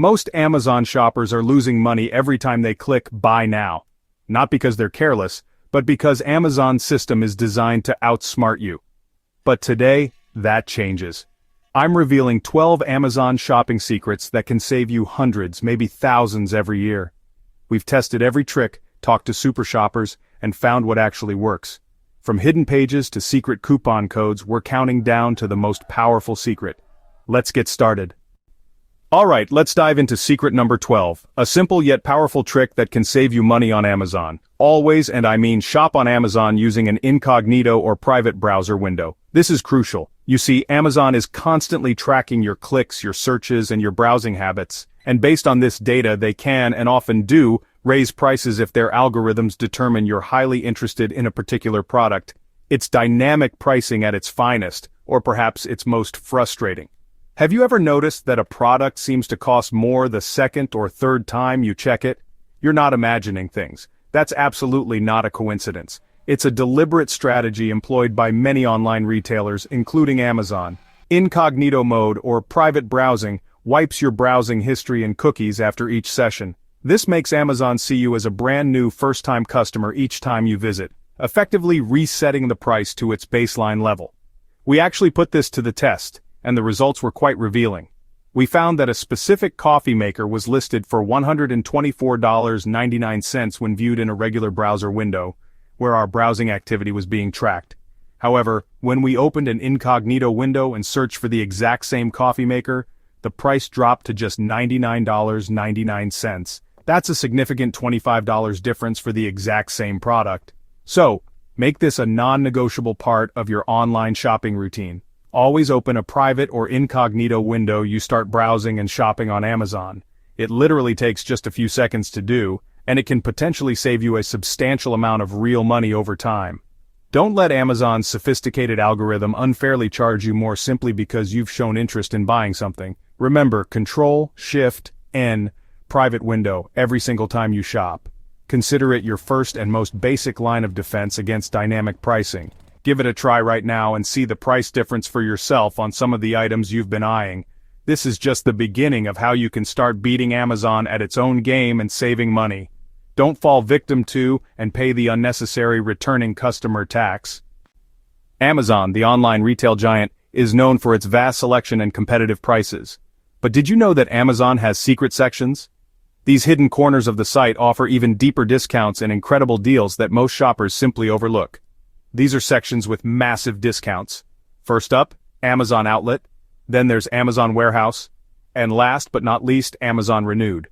Most Amazon shoppers are losing money every time they click Buy Now. Not because they're careless, but because Amazon's system is designed to outsmart you. But today, that changes. I'm revealing 12 Amazon shopping secrets that can save you hundreds, maybe thousands every year. We've tested every trick, talked to super shoppers, and found what actually works. From hidden pages to secret coupon codes, we're counting down to the most powerful secret. Let's get started. Alright, let's dive into secret number 12, a simple yet powerful trick that can save you money on Amazon. Always, and I mean shop on Amazon using an incognito or private browser window. This is crucial. You see, Amazon is constantly tracking your clicks, your searches, and your browsing habits. And based on this data, they can, and often do, raise prices if their algorithms determine you're highly interested in a particular product. It's dynamic pricing at its finest, or perhaps its most frustrating. Have you ever noticed that a product seems to cost more the second or third time you check it? You're not imagining things. That's absolutely not a coincidence. It's a deliberate strategy employed by many online retailers, including Amazon. Incognito mode, or private browsing, wipes your browsing history and cookies after each session. This makes Amazon see you as a brand new first-time customer each time you visit, effectively resetting the price to its baseline level. We actually put this to the test, and the results were quite revealing. We found that a specific coffee maker was listed for $124.99 when viewed in a regular browser window, where our browsing activity was being tracked. However, when we opened an incognito window and searched for the exact same coffee maker, the price dropped to just $99.99. That's a significant $25 difference for the exact same product. So, make this a non-negotiable part of your online shopping routine. Always open a private or incognito window you start browsing and shopping on Amazon. It literally takes just a few seconds to do, and it can potentially save you a substantial amount of real money over time. Don't let Amazon's sophisticated algorithm unfairly charge you more simply because you've shown interest in buying something. Remember, Control, Shift, N, private window, every single time you shop. Consider it your first and most basic line of defense against dynamic pricing. Give it a try right now and see the price difference for yourself on some of the items you've been eyeing. This is just the beginning of how you can start beating Amazon at its own game and saving money. Don't fall victim to and pay the unnecessary returning customer tax. Amazon, the online retail giant, is known for its vast selection and competitive prices. But did you know that Amazon has secret sections? These hidden corners of the site offer even deeper discounts and incredible deals that most shoppers simply overlook. These are sections with massive discounts. First up, Amazon Outlet, then there's Amazon Warehouse, and last but not least, Amazon Renewed.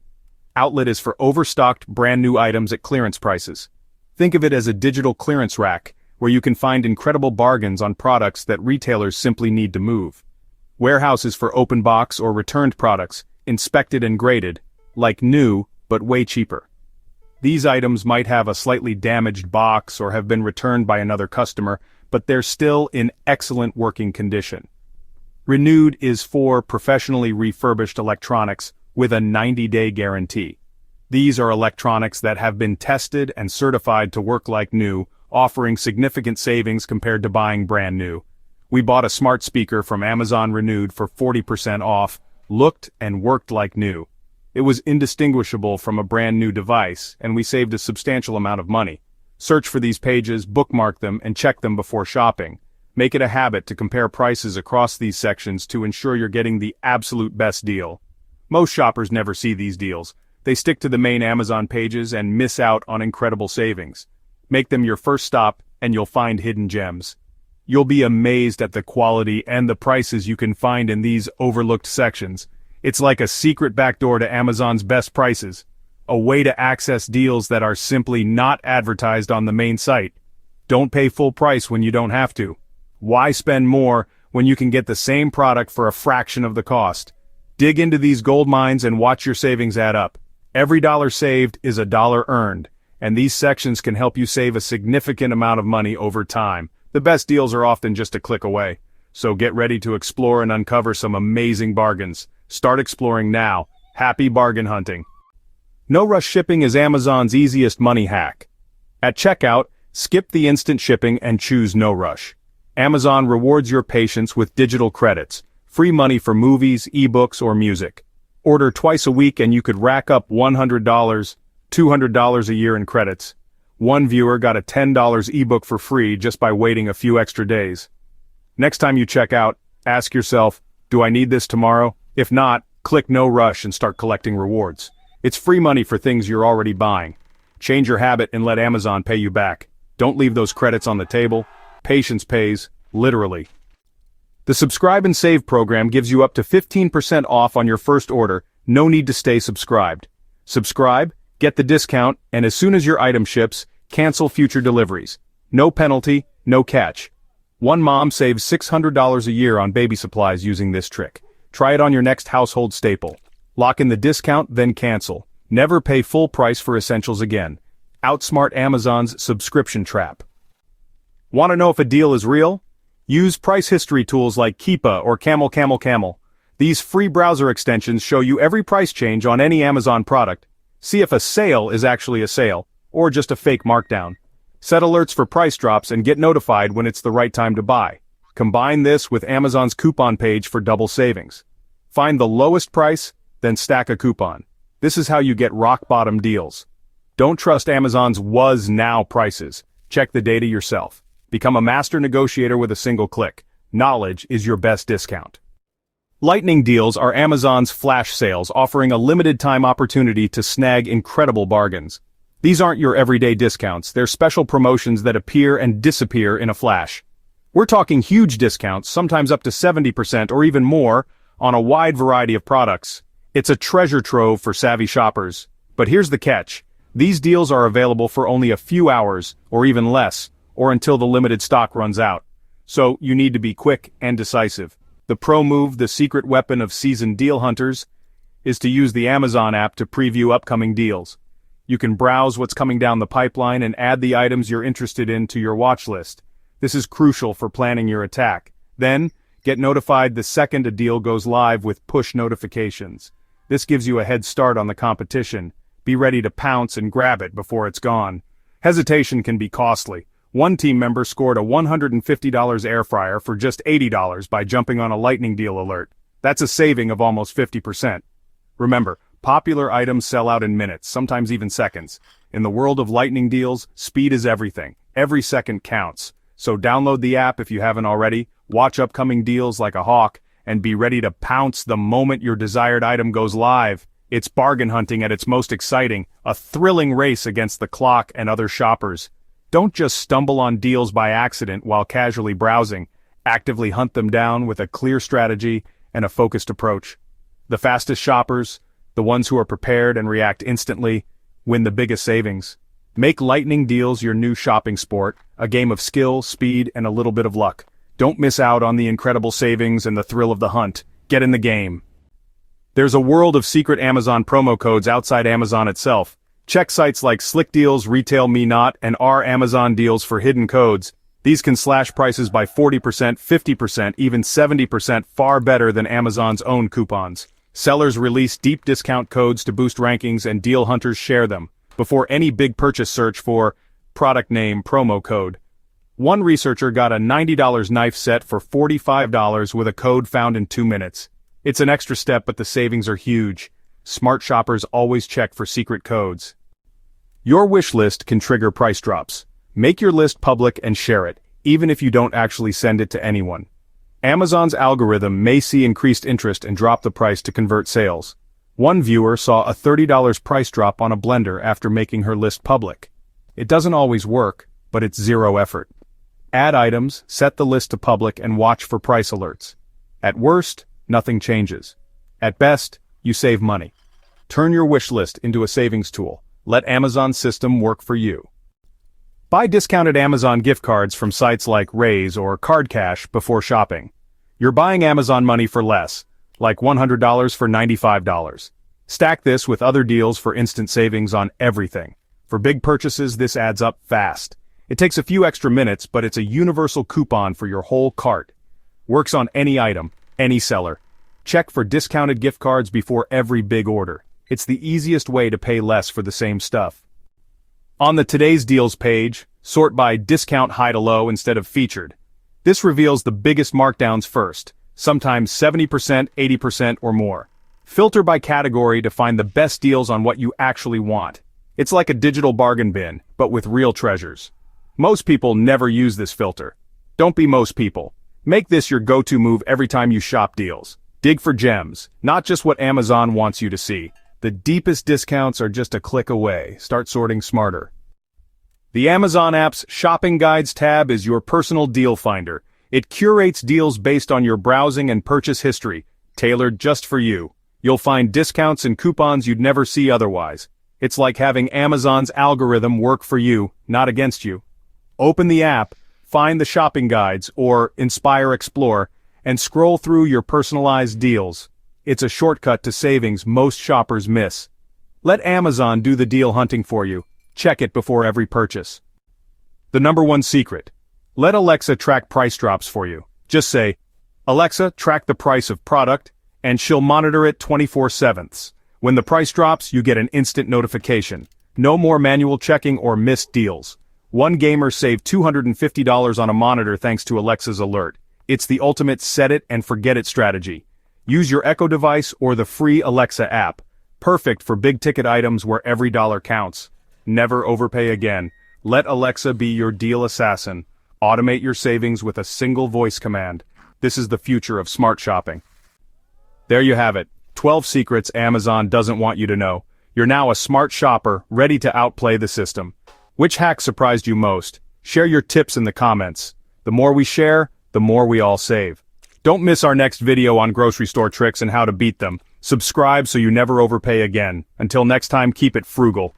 Outlet is for overstocked brand new items at clearance prices. Think of it as a digital clearance rack, where you can find incredible bargains on products that retailers simply need to move. Warehouse is for open box or returned products, inspected and graded, like new, but way cheaper. These items might have a slightly damaged box or have been returned by another customer, but they're still in excellent working condition. Renewed is for professionally refurbished electronics with a 90-day guarantee. These are electronics that have been tested and certified to work like new, offering significant savings compared to buying brand new. We bought a smart speaker from Amazon Renewed for 40% off, looked and worked like new. It was indistinguishable from a brand new device, and we saved a substantial amount of money. Search for these pages, bookmark them, and check them before shopping. Make it a habit to compare prices across these sections to ensure you're getting the absolute best deal. Most shoppers never see these deals. They stick to the main Amazon pages and miss out on incredible savings. Make them your first stop, and you'll find hidden gems. You'll be amazed at the quality and the prices you can find in these overlooked sections. It's like a secret backdoor to Amazon's best prices, a way to access deals that are simply not advertised on the main site. Don't pay full price when you don't have to. Why spend more when you can get the same product for a fraction of the cost? Dig into these gold mines and watch your savings add up. Every dollar saved is a dollar earned, and these sections can help you save a significant amount of money over time. The best deals are often just a click away. So get ready to explore and uncover some amazing bargains. Start exploring now. Happy bargain hunting. No rush shipping is Amazon's easiest money hack. At checkout, skip the instant shipping and choose no rush. Amazon rewards your patience with digital credits, free money for movies, ebooks, or music. Order twice a week and you could rack up $100, $200 a year in credits. One viewer got a $10 ebook for free just by waiting a few extra days. Next time you check out, ask yourself, do I need this tomorrow? If not, click no rush and start collecting rewards. It's free money for things you're already buying. Change your habit and let Amazon pay you back. Don't leave those credits on the table. Patience pays, literally. The Subscribe and Save program gives you up to 15% off on your first order. No need to stay subscribed. Subscribe, get the discount, and as soon as your item ships, cancel future deliveries. No penalty, no catch. One mom saves $600 a year on baby supplies using this trick. Try it on your next household staple. Lock in the discount, then cancel. Never pay full price for essentials again. Outsmart Amazon's subscription trap. Want to know if a deal is real? Use price history tools like Keepa or Camel. These free browser extensions show you every price change on any Amazon product. See if a sale is actually a sale, or just a fake markdown. Set alerts for price drops and get notified when it's the right time to buy. Combine this with Amazon's coupon page for double savings. Find the lowest price, then stack a coupon. This is how you get rock-bottom deals. Don't trust Amazon's was-now prices. Check the data yourself. Become a master negotiator with a single click. Knowledge is your best discount. Lightning deals are Amazon's flash sales offering a limited-time opportunity to snag incredible bargains. These aren't your everyday discounts, they're special promotions that appear and disappear in a flash. We're talking huge discounts, sometimes up to 70% or even more, on a wide variety of products. It's a treasure trove for savvy shoppers. But here's the catch. These deals are available for only a few hours, or even less, or until the limited stock runs out. So, you need to be quick and decisive. The pro move, the secret weapon of seasoned deal hunters, is to use the Amazon app to preview upcoming deals. You can browse what's coming down the pipeline and add the items you're interested in to your watch list. This is crucial for planning your attack. Then, get notified the second a deal goes live with push notifications. This gives you a head start on the competition. Be ready to pounce and grab it before it's gone. Hesitation can be costly. One team member scored a $150 air fryer for just $80 by jumping on a lightning deal alert. That's a saving of almost 50%. Remember, popular items sell out in minutes, sometimes even seconds. In the world of lightning deals, speed is everything. Every second counts. So download the app if you haven't already, watch upcoming deals like a hawk, and be ready to pounce the moment your desired item goes live. It's bargain hunting at its most exciting, a thrilling race against the clock and other shoppers. Don't just stumble on deals by accident while casually browsing. Actively hunt them down with a clear strategy and a focused approach. The fastest shoppers, the ones who are prepared and react instantly, win the biggest savings. Make lightning deals your new shopping sport, a game of skill, speed, and a little bit of luck. Don't miss out on the incredible savings and the thrill of the hunt. Get in the game. There's a world of secret Amazon promo codes outside Amazon itself. Check sites like Slick Deals, Retail Me Not, and Our Amazon Deals for hidden codes. These can slash prices by 40%, 50%, even 70% far better than Amazon's own coupons. Sellers release deep discount codes to boost rankings and deal hunters share them. Before any big purchase, search for product name promo code. One researcher got a $90 knife set for $45 with a code found in 2 minutes. It's an extra step, but the savings are huge. Smart shoppers always check for secret codes. Your wish list can trigger price drops. Make your list public and share it, even if you don't actually send it to anyone. Amazon's algorithm may see increased interest and drop the price to convert sales. One viewer saw a $30 price drop on a blender after making her list public. It doesn't always work, but it's zero effort. Add items, set the list to public, and watch for price alerts. At worst, nothing changes. At best, you save money. Turn your wish list into a savings tool. Let Amazon's system work for you. Buy discounted Amazon gift cards from sites like Raise or Card Cash before shopping. You're buying Amazon money for less, like $100 for $95. Stack this with other deals for instant savings on everything. For big purchases, this adds up fast. It takes a few extra minutes, but it's a universal coupon for your whole cart. Works on any item, any seller. Check for discounted gift cards before every big order. It's the easiest way to pay less for the same stuff. On the Today's Deals page, sort by discount high to low instead of featured. This reveals the biggest markdowns first, sometimes 70%, 80% or more. Filter by category to find the best deals on what you actually want. It's like a digital bargain bin, but with real treasures. Most people never use this filter. Don't be most people. Make this your go-to move every time you shop deals. Dig for gems, not just what Amazon wants you to see. The deepest discounts are just a click away. Start sorting smarter. The Amazon app's Shopping Guides tab is your personal deal finder. It curates deals based on your browsing and purchase history, tailored just for you. You'll find discounts and coupons you'd never see otherwise. It's like having Amazon's algorithm work for you, not against you. Open the app, find the shopping guides, or Inspire Explore, and scroll through your personalized deals. It's a shortcut to savings most shoppers miss. Let Amazon do the deal hunting for you. Check it before every purchase. The #1 secret. Let Alexa track price drops for you. Just say, "Alexa, track the price of product," and she'll monitor it 24/7. When the price drops, you get an instant notification. No more manual checking or missed deals. One gamer saved $250 on a monitor thanks to Alexa's alert. It's the ultimate set-it-and-forget-it strategy. Use your Echo device or the free Alexa app. Perfect for big-ticket items where every dollar counts. Never overpay again. Let Alexa be your deal assassin. Automate your savings with a single voice command. This is the future of smart shopping. There you have it. 12 secrets Amazon doesn't want you to know. You're now a smart shopper, ready to outplay the system. Which hack surprised you most? Share your tips in the comments. The more we share, the more we all save. Don't miss our next video on grocery store tricks and how to beat them. Subscribe so you never overpay again. Until next time, keep it frugal.